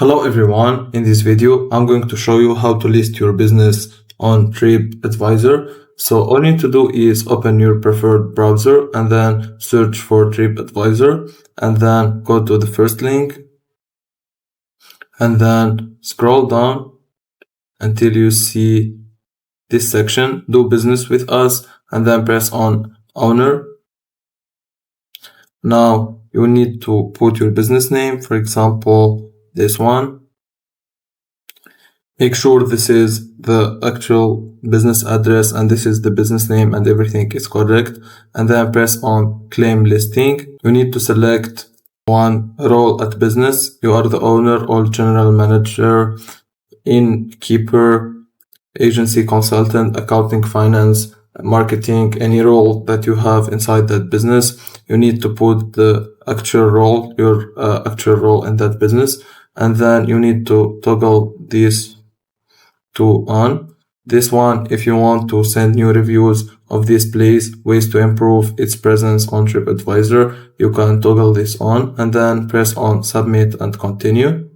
Hello everyone, in this video I'm going to show you how to list your business on TripAdvisor. So all you need to do is open your preferred browser and then search for TripAdvisor and then go to the first link and then scroll down until you see this section, do business with us, and then press on owner. Now you need to put your business name, for example this one. Make sure this is the actual business address and this is the business name and everything is correct, and then press on claim listing. You need to select one role at business. You are the owner or general manager, innkeeper, agency, consultant, accounting, finance, marketing, any role that you have inside that business. You need to put the actual role, your actual role in that business, and then you need to toggle these two on. This one, if you want to send new reviews of this place, ways to improve its presence on TripAdvisor, you can toggle this on and then press on submit and continue.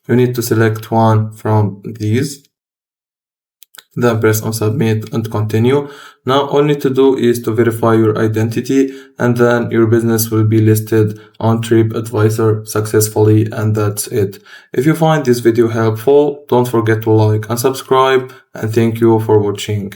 You need to select one from these, then press on submit and continue. Now all you need to do is to verify your identity and then your business will be listed on TripAdvisor successfully, and that's it. If you find this video helpful, don't forget to like and subscribe, and thank you for watching.